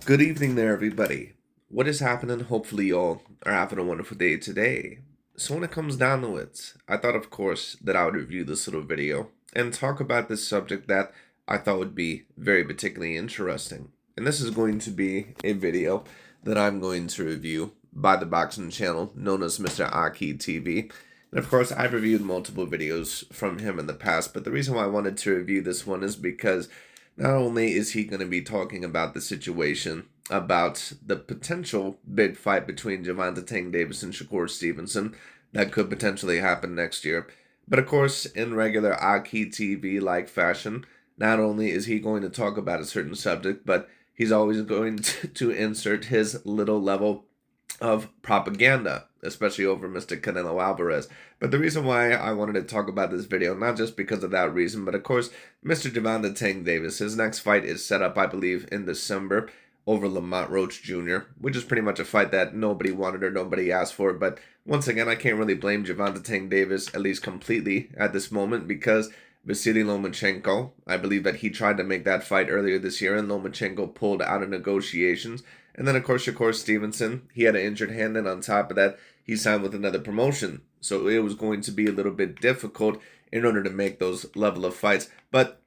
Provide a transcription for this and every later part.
Good evening there, everybody. What is happening? Hopefully, y'all are having a wonderful day today. So, when it comes down to it, I thought, of course, that I would review this little video and talk about this subject that I thought would be very particularly interesting. And this is going to be a video that I'm going to review by the boxing channel known as Mr. AKHi TV. And of course, I've reviewed multiple videos from him in the past, but the reason why I wanted to review this one is because not only is he going to be talking about the situation, about the potential big fight between Gervonta Davis and Shakur Stevenson that could potentially happen next year, but of course, in regular AKHi TV-like fashion, not only is he going to talk about a certain subject, but he's always going to insert his little level of propaganda, especially over Mr. Canelo Alvarez. But the reason why I wanted to talk about this video, not just because of that reason, but of course, Mr. Gervonta Davis, his next fight is set up, I believe, in December over Lamont Roach Jr., which is pretty much a fight that nobody wanted or nobody asked for. But once again, I can't really blame Gervonta Davis, at least completely, at this moment, because Vasily Lomachenko, I believe that he tried to make that fight earlier this year, and Lomachenko pulled out of negotiations. And then, of course, Shakur Stevenson, he had an injured hand, and on top of that, he signed with another promotion. So it was going to be a little bit difficult in order to make those level of fights. But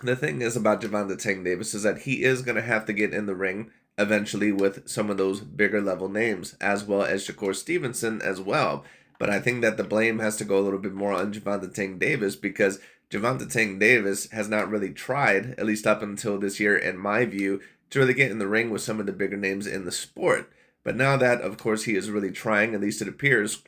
the thing is about Gervonta Davis is that he is going to have to get in the ring eventually with some of those bigger level names, as well as Shakur Stevenson as well. But I think that the blame has to go a little bit more on Gervonta Davis, because Gervonta Davis has not really tried, at least up until this year, in my view, to really get in the ring with some of the bigger names in the sport. But now that, of course, he is really trying, at least it appears,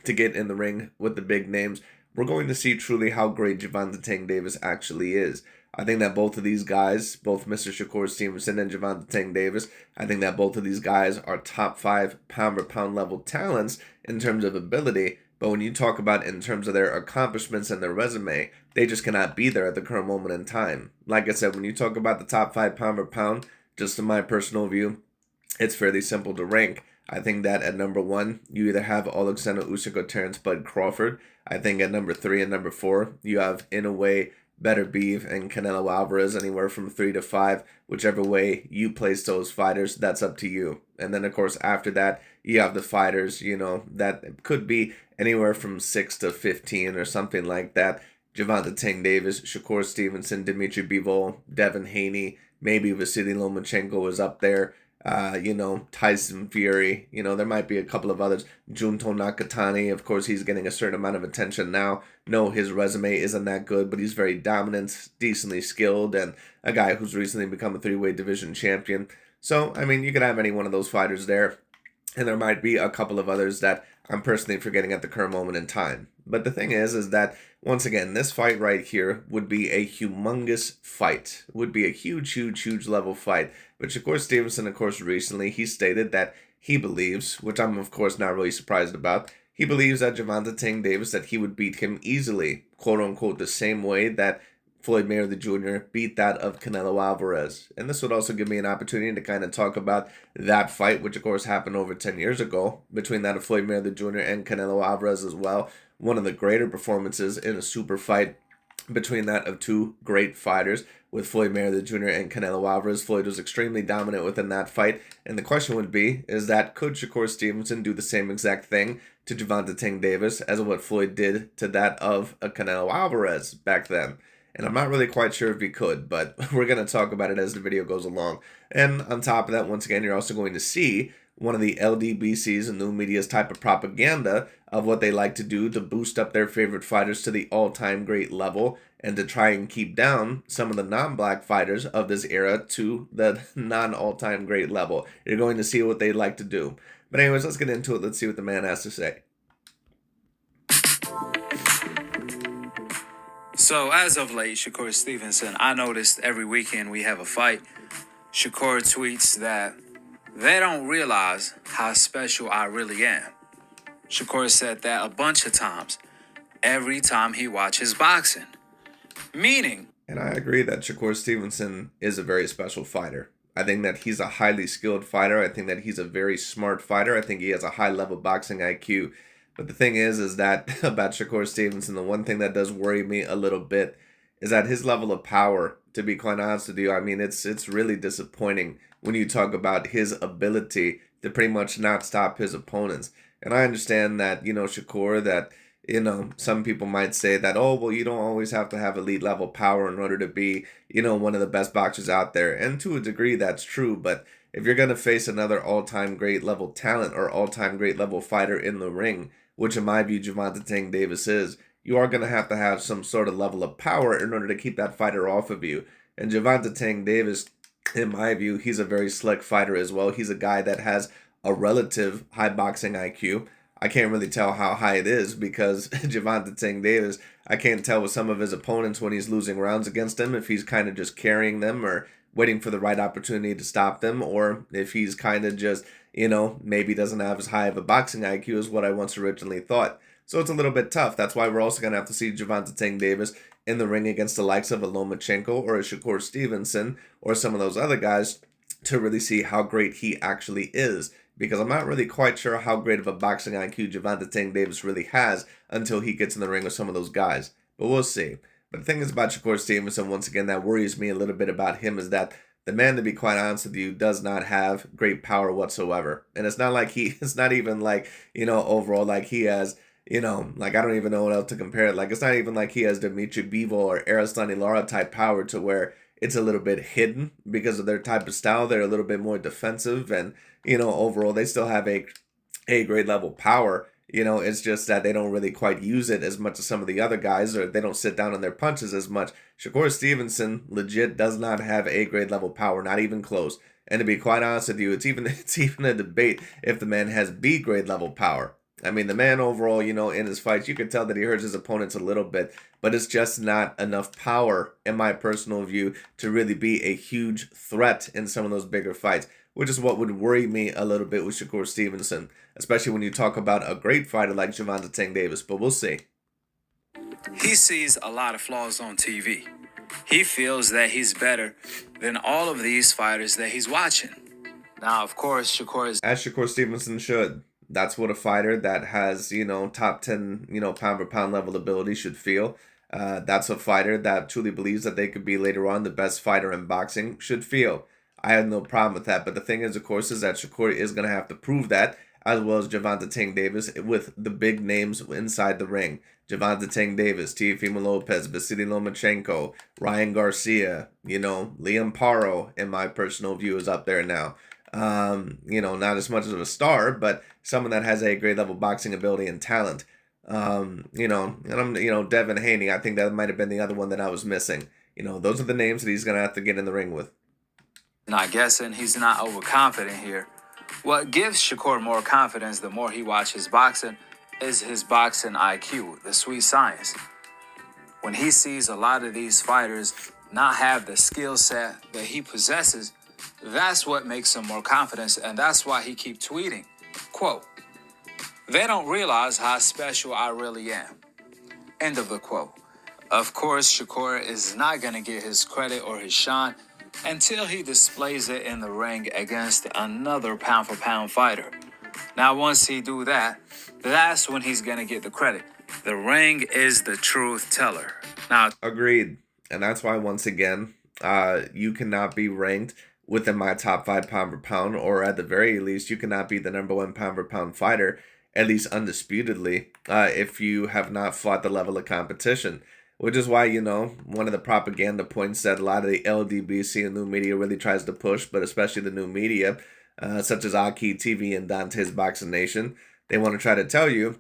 to get in the ring with the big names, we're going to see truly how great Gervonta Davis actually is. I think that both of these guys, both Mr. Shakur Stevenson and Gervonta Davis, I think that both of these guys are top 5 pound-for-pound level talents in terms of ability. But when you talk about in terms of their accomplishments and their resume, they just cannot be there at the current moment in time. Like I said, when you talk about the top 5 pound-for-pound, just in my personal view, it's fairly simple to rank. I think that at number 1, you either have Alexander Usyk or Terrence Bud Crawford. I think at number 3 and number 4, you have, in a way, Better Beef and Canelo Alvarez, anywhere from 3 to 5. Whichever way you place those fighters, that's up to you. And then, of course, after that, you have the fighters, that could be anywhere from 6 to 15 or something like that. Gervonta Davis, Shakur Stevenson, Dimitri Bivol, Devin Haney, maybe Vasily Lomachenko is up there. Tyson Fury, there might be a couple of others. Junto Nakatani, of course, he's getting a certain amount of attention now. No, his resume isn't that good, but he's very dominant, decently skilled, and a guy who's recently become a 3-weight division champion. So, I mean, you could have any one of those fighters there, and there might be a couple of others that I'm personally forgetting at the current moment in time. But the thing is that, once again, this fight right here would be a humongous fight. Would be a huge level fight. But Shakur Stevenson, of course, recently, he stated that he believes, which I'm, of course, not really surprised about, he believes that Gervonta Davis, that he would beat him easily, quote-unquote, the same way that Floyd Mayweather Jr. beat that of Canelo Alvarez. And this would also give me an opportunity to kind of talk about that fight, which of course happened over 10 years ago, between that of Floyd Mayweather Jr. and Canelo Alvarez as well. One of the greater performances in a super fight between that of two great fighters, with Floyd Mayweather Jr. and Canelo Alvarez. Floyd was extremely dominant within that fight. And the question would be, is that could Shakur Stevenson do the same exact thing to Gervonta Davis as what Floyd did to that of Canelo Alvarez back then? And I'm not really quite sure if he could, but we're going to talk about it as the video goes along. And on top of that, once again, you're also going to see one of the LDBC's and new media's type of propaganda of what they like to do to boost up their favorite fighters to the all-time great level, and to try and keep down some of the non-black fighters of this era to the non-all-time great level. You're going to see what they like to do. But anyways, let's get into it. Let's see what the man has to say. So as of late, Shakur Stevenson, I noticed every weekend we have a fight. Shakur tweets that they don't realize how special I really am. Shakur said that a bunch of times, every time he watches boxing. Meaning. And I agree that Shakur Stevenson is a very special fighter. I think that he's a highly skilled fighter. I think that he's a very smart fighter. I think he has a high level boxing IQ. But the thing is that about Shakur Stevenson, the one thing that does worry me a little bit is that his level of power to be quite honest with you. I mean, it's really disappointing when you talk about his ability to pretty much not stop his opponents. And I understand that, Shakur, that, some people might say that, oh, well, you don't always have to have elite level power in order to be, one of the best boxers out there. And to a degree, that's true. But if you're going to face another all-time great level talent or all-time great level fighter in the ring, which in my view, Gervonta Tank Davis is, you are going to have some sort of level of power in order to keep that fighter off of you. And Gervonta Tank Davis, in my view, he's a very slick fighter as well. He's a guy that has a relative high boxing IQ. I can't really tell how high it is because Gervonta Tank Davis, I can't tell with some of his opponents when he's losing rounds against him if he's kind of just carrying them or waiting for the right opportunity to stop them, or if he's kind of just, maybe doesn't have as high of a boxing IQ as what I once originally thought. So it's a little bit tough. That's why we're also going to have to see Gervonta Tank Davis in the ring against the likes of a Lomachenko or a Shakur Stevenson or some of those other guys to really see how great he actually is. Because I'm not really quite sure how great of a boxing IQ Gervonta Tank Davis really has until he gets in the ring with some of those guys. But we'll see. But the thing is about Shakur Stevenson, once again, that worries me a little bit about him is that the man, to be quite honest with you, does not have great power whatsoever. And it's not like it's not even like, overall, like he has, like I don't even know what else to compare it. Like it's not even like he has Dimitri Bivol or Aristani Lara type power to where it's a little bit hidden because of their type of style. They're a little bit more defensive and, overall, they still have a grade level power. It's just that they don't really quite use it as much as some of the other guys, or they don't sit down on their punches as much. Shakur Stevenson legit does not have A grade level power, not even close. And to be quite honest with you, it's even a debate if the man has B grade level power. I mean, the man overall, in his fights, you could tell that he hurts his opponents a little bit, but it's just not enough power, in my personal view, to really be a huge threat in some of those bigger fights, which is what would worry me a little bit with Shakur Stevenson, especially when you talk about a great fighter like Gervonta Tank Davis, but we'll see. He sees a lot of flaws on TV. He feels that he's better than all of these fighters that he's watching. Now, of course, Shakur is... As Shakur Stevenson should. That's what a fighter that has, top 10, pound for pound level ability should feel. That's a fighter that truly believes that they could be later on the best fighter in boxing should feel. I have no problem with that. But the thing is, of course, is that Shakur is going to have to prove that, as well as Gervonta Tank Davis, with the big names inside the ring. Gervonta Tank Davis, Teofimo Lopez, Vasily Lomachenko, Ryan Garcia, Liam Paro, in my personal view, is up there now. Not as much of a star, but someone that has a grade level boxing ability and talent. Devin Haney, I think that might have been the other one that I was missing. Those are the names that he's going to have to get in the ring with. Not guessing, he's not overconfident here. What gives Shakur more confidence the more he watches boxing is his boxing IQ, the sweet science. When he sees a lot of these fighters not have the skill set that he possesses, that's what makes him more confident, and that's why he keeps tweeting, quote, "They don't realize how special I really am." End of the quote. Of course, Shakur is not going to get his credit or his shine until he displays it in the ring against another pound-for-pound fighter. Now, once he do that, that's when he's going to get the credit. The ring is the truth teller. Now, agreed. And that's why, once again, you cannot be ranked within my top 5 pound for pound, or at the very least, you cannot be the #1 pound for pound fighter, at least undisputedly, if you have not fought the level of competition. Which is why, one of the propaganda points that a lot of the LDBC and new media really tries to push, but especially the new media, such as AKHi TV and Dante's Boxing Nation, they want to try to tell you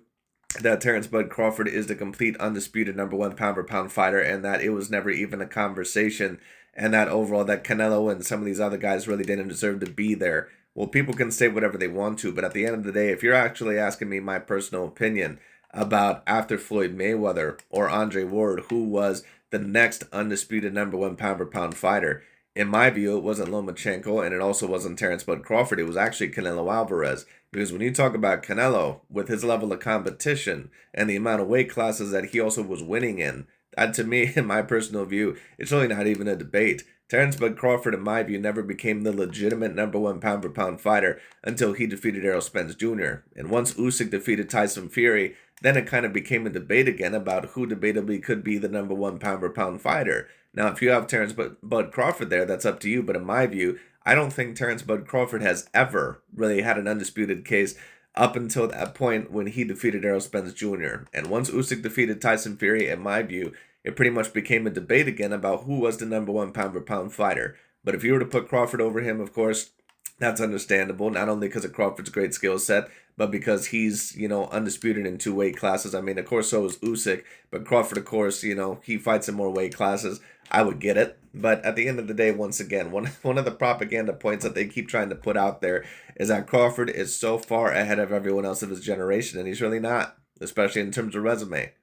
that Terrence Bud Crawford is the complete undisputed #1 pound for pound fighter, and that it was never even a conversation, and that overall that Canelo and some of these other guys really didn't deserve to be there. Well, people can say whatever they want to, but at the end of the day, if you're actually asking me my personal opinion about after Floyd Mayweather or Andre Ward, who was the next undisputed #1 pound for pound fighter, in my view, it wasn't Lomachenko, and it also wasn't Terrence Bud Crawford. It was actually Canelo Alvarez. Because when you talk about Canelo, with his level of competition and the amount of weight classes that he also was winning in, that to me, in my personal view, it's really not even a debate. Terrence Bud Crawford, in my view, never became the legitimate #1 pound for pound fighter until he defeated Errol Spence Jr. And once Usyk defeated Tyson Fury, then it kind of became a debate again about who debatably could be the #1 pound for pound fighter. Now, if you have Terrence Bud Crawford there, that's up to you. But in my view, I don't think Terrence Bud Crawford has ever really had an undisputed case up until that point when he defeated Errol Spence Jr. And once Usyk defeated Tyson Fury, in my view, it pretty much became a debate again about who was the number one pound-for-pound fighter. But if you were to put Crawford over him, of course, that's understandable, not only because of Crawford's great skill set, but because he's, undisputed in two weight classes. I mean, of course, so is Usyk, but Crawford, of course, he fights in more weight classes. I would get it. But at the end of the day, once again, one of the propaganda points that they keep trying to put out there is that Crawford is so far ahead of everyone else of his generation, and he's really not, especially in terms of resume.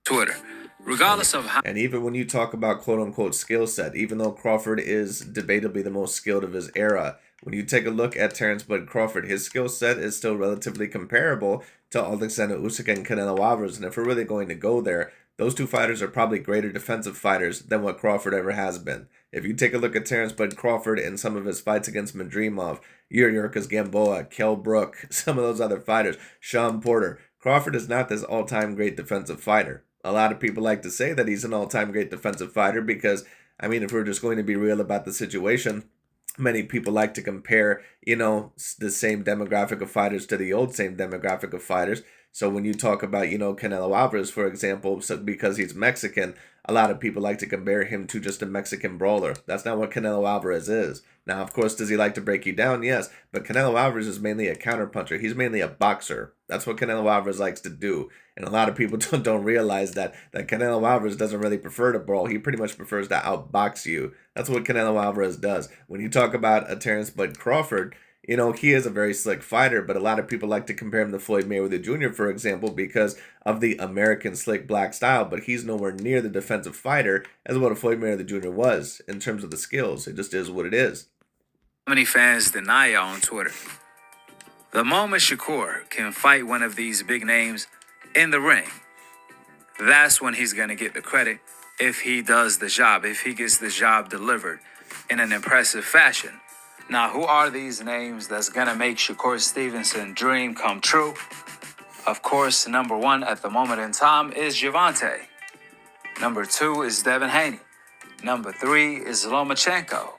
Twitter. Regardless of how... And even when you talk about quote-unquote skill set, even though Crawford is debatably the most skilled of his era, when you take a look at Terrence Bud Crawford, his skill set is still relatively comparable to Alexander Usyk and Canelo Alvarez. And if we're really going to go there, those two fighters are probably greater defensive fighters than what Crawford ever has been. If you take a look at Terrence Bud Crawford in some of his fights against Madrimov, Yuriorkis Gamboa, Kell Brook, some of those other fighters, Sean Porter, Crawford is not this all-time great defensive fighter. A lot of people like to say that he's an all-time great defensive fighter because, I mean, if we're just going to be real about the situation, many people like to compare, the same demographic of fighters to the old same demographic of fighters. So when you talk about, Canelo Alvarez, for example, because he's Mexican, a lot of people like to compare him to just a Mexican brawler. That's not what Canelo Alvarez is. Now, of course, does he like to break you down? Yes. But Canelo Alvarez is mainly a counterpuncher. He's mainly a boxer. That's what Canelo Alvarez likes to do. And a lot of people don't realize that Canelo Alvarez doesn't really prefer to brawl. He pretty much prefers to outbox you. That's what Canelo Alvarez does. When you talk about a Terrence Bud Crawford, he is a very slick fighter, but a lot of people like to compare him to Floyd Mayweather Jr., for example, because of the American slick black style, but he's nowhere near the defensive fighter as what a Floyd Mayweather Jr. was in terms of the skills. It just is what it is. How many fans deny y'all on Twitter? The moment Shakur can fight one of these big names in the ring, that's when he's going to get the credit if he does the job, if he gets the job delivered in an impressive fashion. Now, who are these names that's going to make Shakur Stevenson dream come true? Of course, number one at the moment in time is Gervonta. Number two is Devin Haney. Number three is Lomachenko.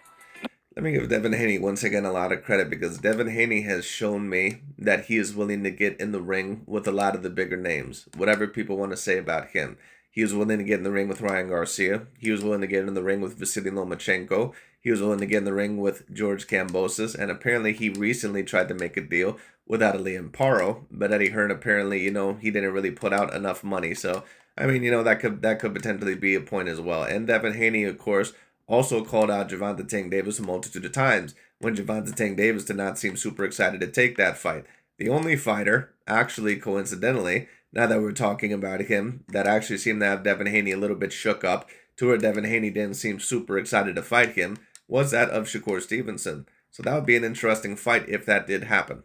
Let me give Devin Haney once again a lot of credit because Devin Haney has shown me that he is willing to get in the ring with a lot of the bigger names. Whatever people want to say about him. He was willing to get in the ring with Ryan Garcia. He was willing to get in the ring with Vasily Lomachenko. He was willing to get in the ring with George Kambosos. And apparently he recently tried to make a deal with Adelie Amparo. But Eddie Hearn apparently, he didn't really put out enough money. So, I mean, that could potentially be a point as well. And Devin Haney, of course, also called out Gervonta Tank Davis a multitude of times when Gervonta Tank Davis did not seem super excited to take that fight. The only fighter, actually, coincidentally, now that we're talking about him, that actually seemed to have Devin Haney a little bit shook up to where Devin Haney didn't seem super excited to fight him, was that of Shakur Stevenson. So that would be an interesting fight if that did happen.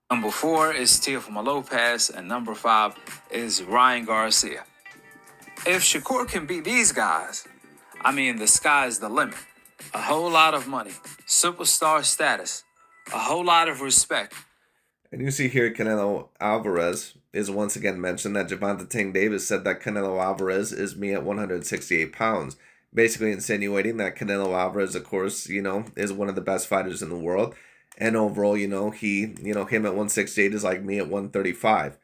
Number 4 is Teofimo Lopez, and number 5 is Ryan Garcia. If Shakur can beat these guys, I mean, the sky's the limit. A whole lot of money, superstar status, a whole lot of respect. And you see here Canelo Alvarez is once again mentioned that Gervonta Tank Davis said that Canelo Alvarez is me at 168 pounds. Basically insinuating that Canelo Alvarez, of course, is one of the best fighters in the world. And overall, him at 168 is like me at 135.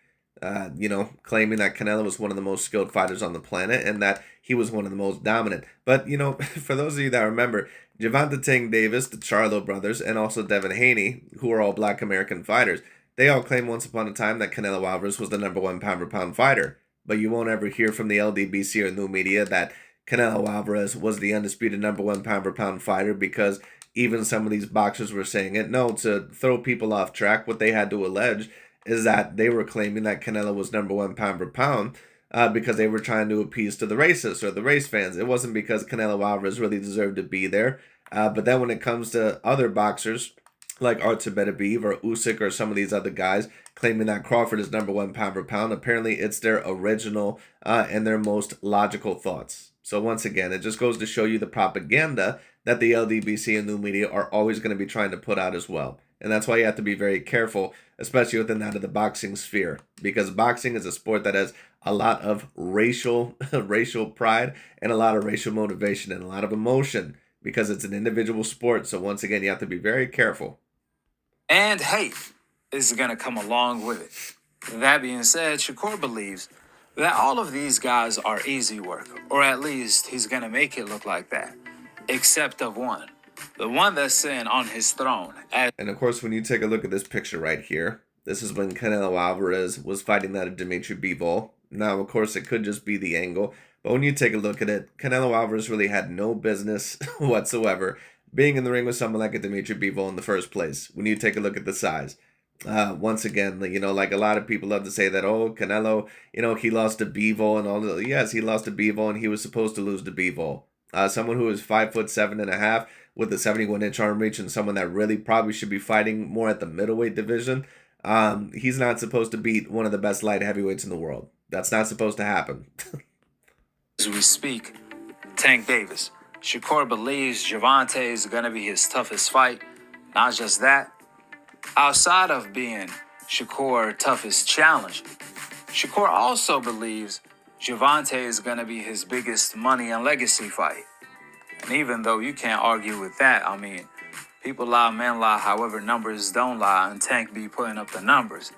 Claiming that Canelo was one of the most skilled fighters on the planet and that he was one of the most dominant. But, for those of you that remember, Gervonta Tank Davis, the Charlo brothers, and also Devin Haney, who are all black American fighters, they all claimed once upon a time that Canelo Alvarez was the number one pound-for-pound fighter. But you won't ever hear from the LDBC or new media that Canelo Alvarez was the undisputed number one pound-for-pound fighter because even some of these boxers were saying it. No, to throw people off track, what they had to allege is that they were claiming that Canelo was number one pound for pound because they were trying to appease to the racists or the race fans. It wasn't because Canelo Alvarez really deserved to be there. But then when it comes to other boxers like Artur Beterbiev or Usyk or some of these other guys claiming that Crawford is number one pound for pound, apparently it's their original and their most logical thoughts. So once again, it just goes to show you the propaganda that the LDBC and new media are always going to be trying to put out as well. And that's why you have to be very careful, especially within that of the boxing sphere, because boxing is a sport that has a lot of racial racial pride and a lot of racial motivation and a lot of emotion because it's an individual sport. So once again, you have to be very careful. And hate is going to come along with it. That being said, Shakur believes that all of these guys are easy work, or at least he's going to make it look like that, except of one. The one that's sitting on his throne. And of course, when you take a look at this picture right here, this is when Canelo Alvarez was fighting that of Dimitri Bivol. Now, of course, it could just be the angle, but when you take a look at it, Canelo Alvarez really had no business whatsoever being in the ring with someone like a Dimitri Bivol in the first place. When you take a look at the size, once again, like a lot of people love to say that, oh, Canelo, he lost to Bivol and all that. Yes, he lost to Bivol, and he was supposed to lose to Bivol. Someone who is 5'7.5" with a 71-inch arm reach, and someone that really probably should be fighting more at the middleweight division. He's not supposed to beat one of the best light heavyweights in the world. That's not supposed to happen. As we speak, Tank Davis. Shakur believes Gervonta is going to be his toughest fight. Not just that. Outside of being Shakur's toughest challenge, Shakur also believes Gervonta is going to be his biggest money and legacy fight. And even though you can't argue with that, I mean, people lie, men lie, however, numbers don't lie, and Tank be putting up the numbers.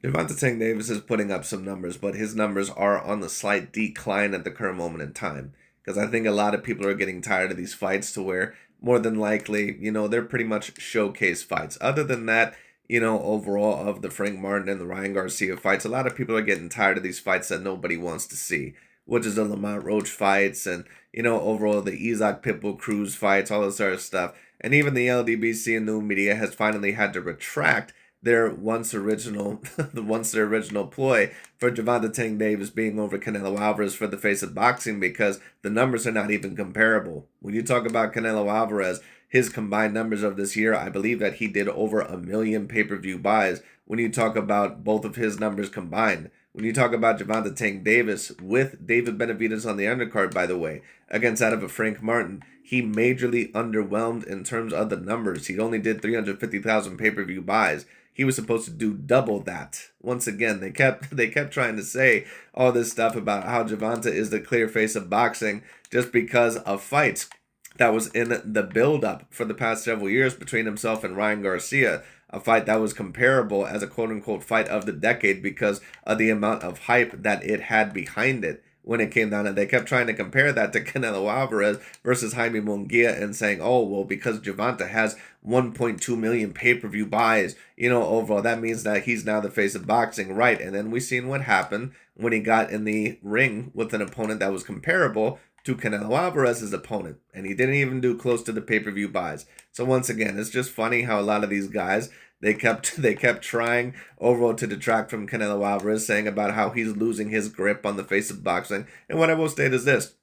Gervonta Tank Davis is putting up some numbers, but his numbers are on the slight decline at the current moment in time. Because I think a lot of people are getting tired of these fights to where, more than likely, they're pretty much showcase fights. Other than that, overall of the Frank Martin and the Ryan Garcia fights, a lot of people are getting tired of these fights that nobody wants to see, which is the Lamont Roach fights and, overall the Isaac Pitbull Cruz fights, all this sort of stuff. And even the LDBC and new media has finally had to retract their once original ploy for Gervonta Tank Davis being over Canelo Alvarez for the face of boxing, because the numbers are not even comparable. When you talk about Canelo Alvarez, his combined numbers of this year, I believe that he did over 1 million pay-per-view buys when you talk about both of his numbers combined. When you talk about Gervonta Tank Davis with David Benavidez on the undercard, by the way, against that of a Frank Martin, he majorly underwhelmed in terms of the numbers. He only did 350,000 pay-per-view buys. He was supposed to do double that. Once again, they kept trying to say all this stuff about how Gervonta is the clear face of boxing just because of fights that was in the build-up for the past several years between himself and Ryan Garcia, a fight that was comparable as a quote-unquote fight of the decade because of the amount of hype that it had behind it. When it came down, and they kept trying to compare that to Canelo Alvarez versus Jaime Munguia and saying, oh, well, because Gervonta has 1.2 million pay-per-view buys, overall, that means that he's now the face of boxing, right? And then we seen what happened when he got in the ring with an opponent that was comparable to Canelo Alvarez's opponent, and he didn't even do close to the pay-per-view buys. So once again, it's just funny how a lot of these guys, they kept trying overall to detract from Canelo Alvarez, saying about how he's losing his grip on the face of boxing. And what I will state is this: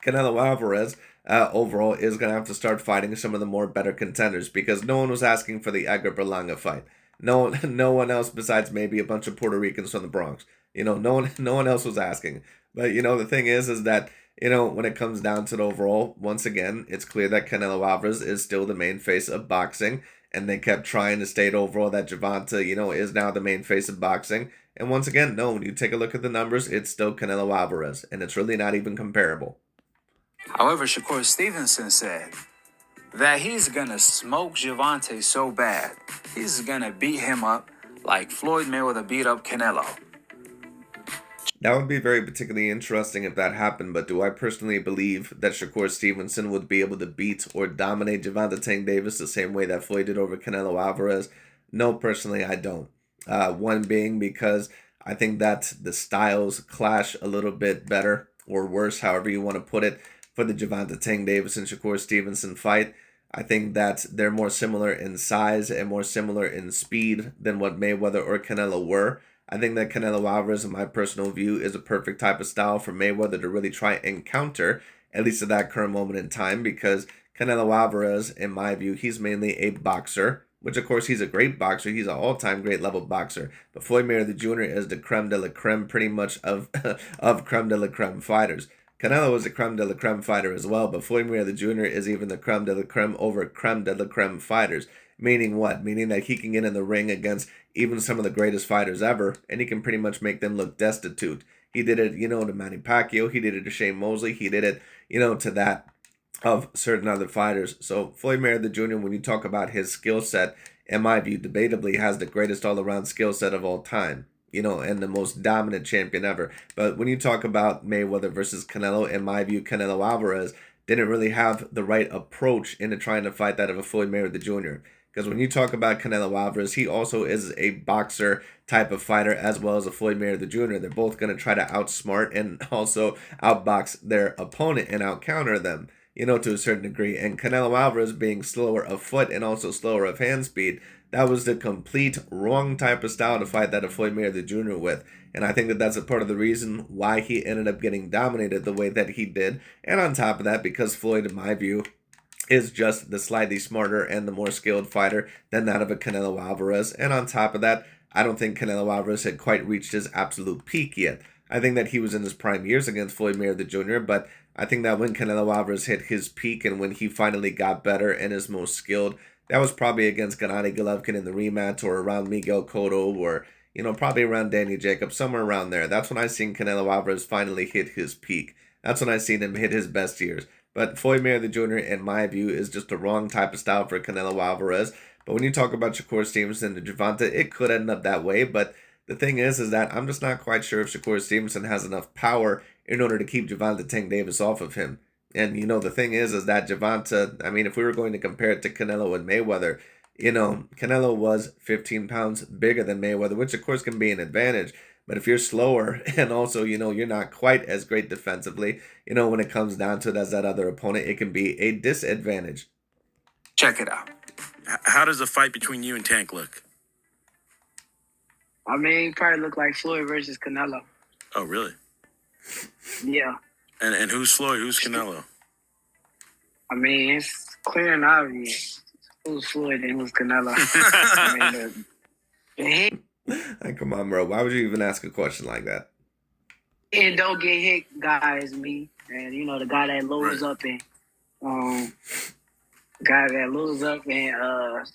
Canelo Alvarez overall is going to have to start fighting some of the more better contenders, because no one was asking for the Edgar Berlanga fight. No one else besides maybe a bunch of Puerto Ricans from the Bronx. No one else was asking. But the thing is that when it comes down to the overall, once again, it's clear that Canelo Alvarez is still the main face of boxing. And they kept trying to state overall that Gervonta, is now the main face of boxing. And once again, no, when you take a look at the numbers, it's still Canelo Alvarez. And it's really not even comparable. However, Shakur Stevenson said that he's going to smoke Gervonta so bad, he's going to beat him up like Floyd Mayweather beat up Canelo. That would be very particularly interesting if that happened, but do I personally believe that Shakur Stevenson would be able to beat or dominate Gervonta Tank Davis the same way that Floyd did over Canelo Alvarez? No, personally, I don't. One being because I think that the styles clash a little bit better or worse, however you want to put it, for the Gervonta Tank Davis and Shakur Stevenson fight. I think that they're more similar in size and more similar in speed than what Mayweather or Canelo were. I think that Canelo Alvarez, in my personal view, is a perfect type of style for Mayweather to really try and counter, at least at that current moment in time, because Canelo Alvarez, in my view, he's mainly a boxer, which, of course, he's a great boxer. He's an all-time great level boxer. But Floyd Mayweather Jr. is the creme de la creme, pretty much, of creme de la creme fighters. Canelo is a creme de la creme fighter as well, but Floyd Mayweather Jr. is even the creme de la creme over creme de la creme fighters. Meaning what? Meaning that he can get in the ring against even some of the greatest fighters ever, and he can pretty much make them look destitute. He did it, to Manny Pacquiao. He did it to Shane Mosley. He did it, to that of certain other fighters. So Floyd Mayweather Jr., when you talk about his skill set, in my view, debatably has the greatest all-around skill set of all time, and the most dominant champion ever. But when you talk about Mayweather versus Canelo, in my view, Canelo Alvarez didn't really have the right approach into trying to fight that of a Floyd Mayweather Jr. Because when you talk about Canelo Alvarez, he also is a boxer type of fighter as well as a Floyd Mayweather Jr. They're both going to try to outsmart and also outbox their opponent and outcounter them, to a certain degree. And Canelo Alvarez being slower of foot and also slower of hand speed, that was the complete wrong type of style to fight that of Floyd Mayweather Jr. with. And I think that that's a part of the reason why he ended up getting dominated the way that he did. And on top of that, because Floyd, in my view, is just the slightly smarter and the more skilled fighter than that of a Canelo Alvarez. And on top of that, I don't think Canelo Alvarez had quite reached his absolute peak yet. I think that he was in his prime years against Floyd Mayweather Jr., but I think that when Canelo Alvarez hit his peak and when he finally got better and is most skilled, that was probably against Gennady Golovkin in the rematch or around Miguel Cotto or, probably around Danny Jacobs, somewhere around there. That's when I seen Canelo Alvarez finally hit his peak. That's when I seen him hit his best years. But Floyd Mayweather Jr., in my view, is just the wrong type of style for Canelo Alvarez. But when you talk about Shakur Stevenson and Gervonta, it could end up that way. But the thing is that I'm just not quite sure if Shakur Stevenson has enough power in order to keep Gervonta Tank Davis off of him. And, the thing is that Gervonta, I mean, if we were going to compare it to Canelo and Mayweather, Canelo was 15 pounds bigger than Mayweather, which of course can be an advantage. But if you're slower and also, you're not quite as great defensively, when it comes down to it as that other opponent, it can be a disadvantage. Check it out. How does a fight between you and Tank look? I mean, probably look like Floyd versus Canelo. Oh, really? Yeah. And who's Floyd? Who's Canelo? I mean, it's clear and obvious who's Floyd and who's Canelo. I mean, Like, come on, bro. Why would you even ask a question like that? and don't get hit guy is me. And, the guy that loads up and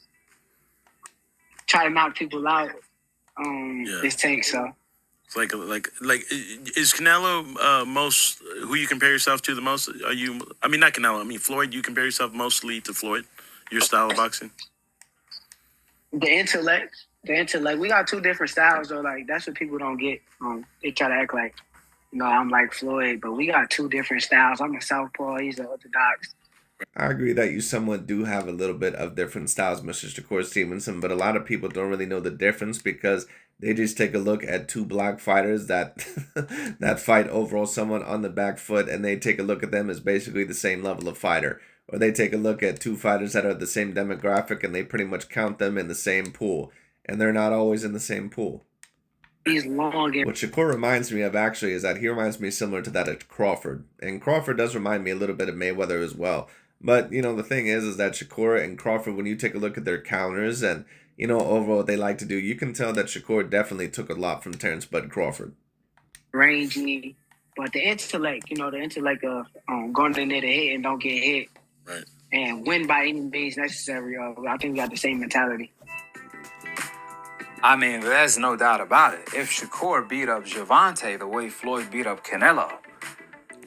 try to knock people out is Tank, so. It's like is Canelo most who you compare yourself to the most? Are you? I mean, not Canelo. I mean Floyd. You compare yourself mostly to Floyd. Your style of boxing. The intellect. We got two different styles, though. Like, that's what people don't get. They try to act like, I'm like Floyd, but we got two different styles. I'm a southpaw. He's an orthodox. I agree that you somewhat do have a little bit of different styles, Mr. Shakur Stevenson, but a lot of people don't really know the difference because they just take a look at two black fighters that that fight overall someone on the back foot, and they take a look at them as basically the same level of fighter. Or they take a look at two fighters that are the same demographic, and they pretty much count them in the same pool. And they're not always in the same pool. He's long. What Shakur reminds me of, actually, is that he reminds me similar to that of Crawford. And Crawford does remind me a little bit of Mayweather as well. But, the thing is that Shakur and Crawford, when you take a look at their counters and, overall what they like to do, you can tell that Shakur definitely took a lot from Terrence Bud Crawford. Rangy. But the intellect, of going in there to hit and don't get hit. Right. And win by any means necessary. I think we got the same mentality. I mean, there's no doubt about it. If Shakur beat up Gervonta the way Floyd beat up Canelo,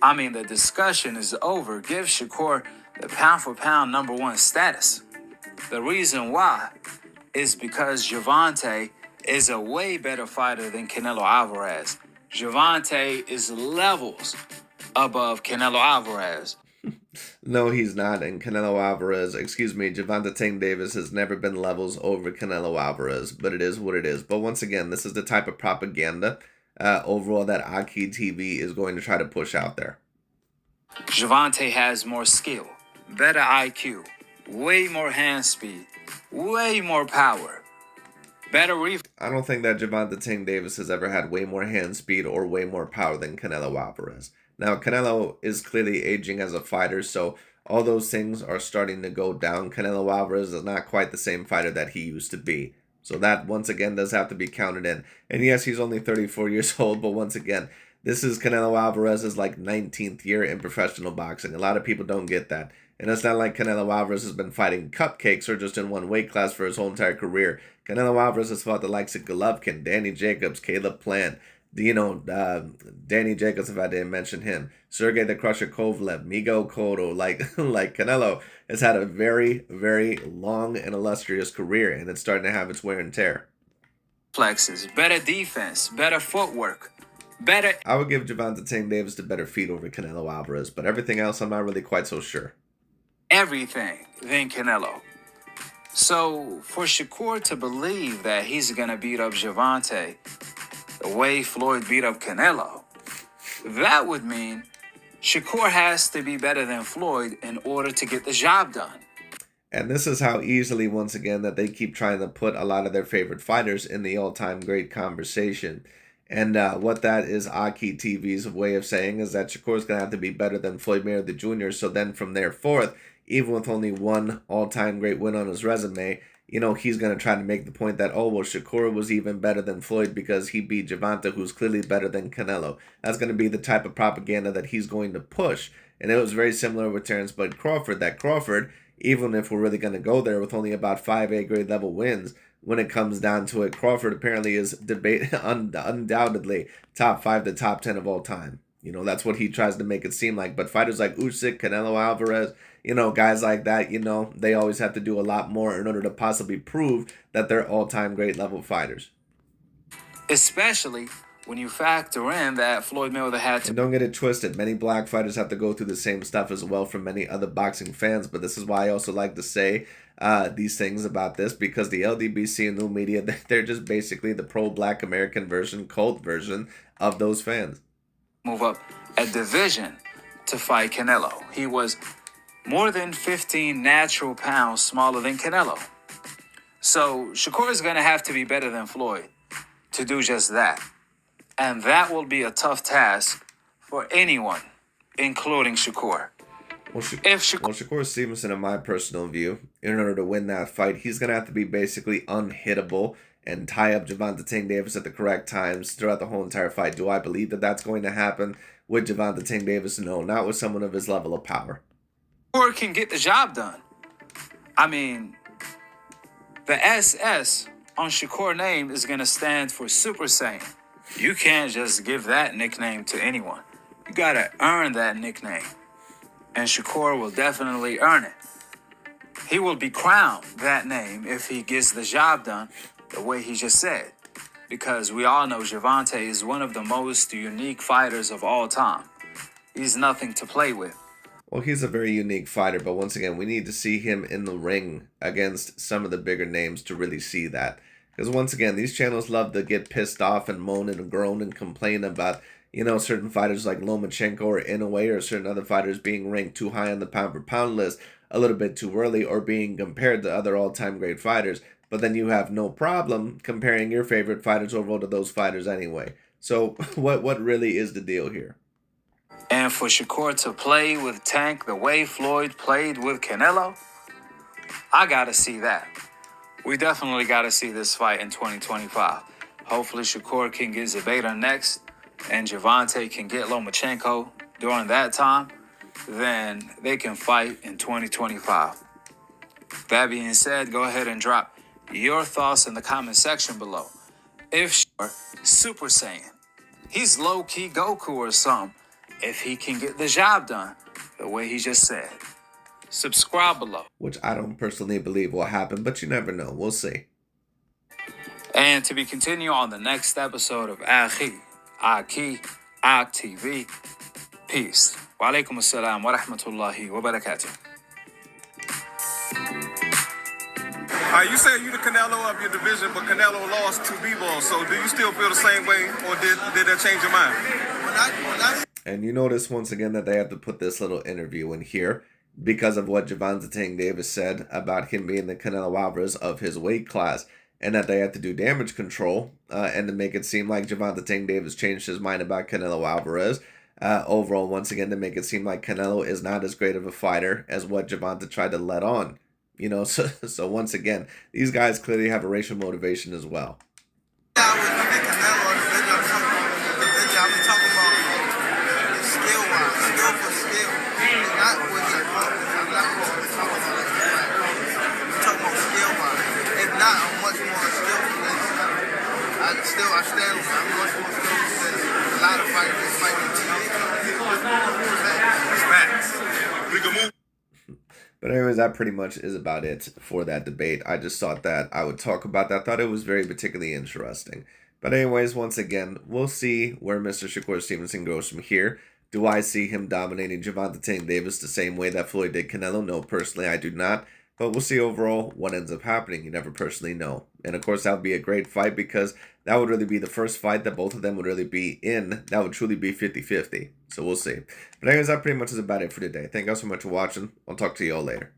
I mean, the discussion is over. Give Shakur the pound-for-pound #1 status. The reason why is because Gervonta is a way better fighter than Canelo Alvarez. Gervonta is levels above Canelo Alvarez. No, he's not. And Gervonta Tank Davis has never been levels over Canelo Alvarez, but it is what it is. But once again, this is the type of propaganda overall that AKHi TV is going to try to push out there. Gervonta has more skill, better IQ, way more hand speed, way more power, better I don't think that Gervonta Tank Davis has ever had way more hand speed or way more power than Canelo Alvarez. Now, Canelo is clearly aging as a fighter, so all those things are starting to go down. Canelo Alvarez is not quite the same fighter that he used to be. So that, once again, does have to be counted in. And yes, he's only 34 years old, but once again, This is Canelo Alvarez's like 19th year in professional boxing. A lot of people don't get that. And it's not like Canelo Alvarez has been fighting cupcakes or just in one weight class for his whole entire career. Canelo Alvarez has fought the likes of Golovkin, Danny Jacobs, Caleb Plant, Danny Jacobs, if I didn't mention him, Sergey the Crusher Kovalev, Miguel Cotto. Like Canelo has had a very, very long and illustrious career, and it's starting to have its wear and tear. Flexes, better defense, better footwork, better. I would give Gervonta Tank Davis the better feet over Canelo Alvarez, but everything else I'm not really quite so sure. Everything than Canelo. So for Shakur to believe that he's gonna beat up Gervonta the way Floyd beat up Canelo, that would mean Shakur has to be better than Floyd in order to get the job done. And this is how easily, once again, that they keep trying to put a lot of their favorite fighters in the all-time great conversation. And what that is AKHi TV's way of saying is that Shakur's going to have to be better than Floyd Mayweather Jr. So then from there forth, even with only one all-time great win on his resume, he's going to try to make the point that, oh, well, Shakur was even better than Floyd because he beat Gervonta, who's clearly better than Canelo. That's going to be the type of propaganda that he's going to push. And it was very similar with Terrence Bud Crawford, that Crawford, even if we're really going to go there with only about 5 A-grade level wins, when it comes down to it, Crawford apparently is undoubtedly top 5 to top 10 of all time. That's what he tries to make it seem like. But fighters like Usyk, Canelo Alvarez, guys like that, they always have to do a lot more in order to possibly prove that they're all-time great level fighters. Especially when you factor in that Floyd Mayweather had to... And don't get it twisted. Many black fighters have to go through the same stuff as well from many other boxing fans. But this is why I also like to say these things about this, because the LDBC and new media, they're just basically the pro-black American version, cult version of those fans. Move up a division to fight Canelo. He was more than 15 natural pounds smaller than Canelo. So Shakur is going to have to be better than Floyd to do just that. And that will be a tough task for anyone, including Shakur. Shakur Stevenson, in my personal view, in order to win that fight, he's going to have to be basically unhittable and tie up Gervonta Tank Davis at the correct times throughout the whole entire fight. Do I believe that that's going to happen with Gervonta Tank Davis? No, not with someone of his level of power. Shakur can get the job done. I mean, the SS on Shakur's name is going to stand for Super Saiyan. You can't just give that nickname to anyone. You got to earn that nickname. And Shakur will definitely earn it. He will be crowned that name if he gets the job done the way he just said. Because we all know Gervonta is one of the most unique fighters of all time. He's nothing to play with. Well, he's a very unique fighter, but once again, we need to see him in the ring against some of the bigger names to really see that. Because once again, these channels love to get pissed off and moan and groan and complain about, certain fighters like Lomachenko or Inoue or certain other fighters being ranked too high on the pound-for-pound list a little bit too early or being compared to other all-time great fighters. But then you have no problem comparing your favorite fighters over to those fighters anyway. So what really is the deal here? And for Shakur to play with Tank the way Floyd played with Canelo, I got to see that. We definitely got to see this fight in 2025. Hopefully Shakur can get Zabeta next and Gervonta can get Lomachenko during that time. Then they can fight in 2025. That being said, go ahead and drop your thoughts in the comment section below. If Shakur, Super Saiyan, he's low-key Goku or something, if he can get the job done the way he just said. Subscribe below. Which I don't personally believe will happen, but you never know. We'll see. And to be continued on the next episode of AKHi TV. Peace. Wa alaikum assalam wa rahmatullahi wa barakatuh. You said you the Canelo of your division, but Canelo lost to B-Ball. So do you still feel the same way, or did that change your mind? And you notice once again that they have to put this little interview in here because of what Gervonta Tank Davis said about him being the Canelo Alvarez of his weight class, and that they had to do damage control and to make it seem like Gervonta Tank Davis changed his mind about Canelo Alvarez. Overall, once again, to make it seem like Canelo is not as great of a fighter as what Gervonta tried to let on. So once again, these guys clearly have a racial motivation as well. I was talking about my stance. I'm much more skilled than a lot of fighters fighting TV. Facts. We can move. But anyways, that pretty much is about it for that debate. I just thought that I would talk about that. I thought it was very particularly interesting. But anyways, once again, we'll see where Mr. Shakur Stevenson goes from here. Do I see him dominating Gervonta Tank Davis the same way that Floyd did Canelo? No, personally, I do not. But we'll see overall what ends up happening. You never personally know. And of course, that would be a great fight because that would really be the first fight that both of them would really be in. That would truly be 50-50. So we'll see. But anyways, that pretty much is about it for today. Thank you all so much for watching. I'll talk to you all later.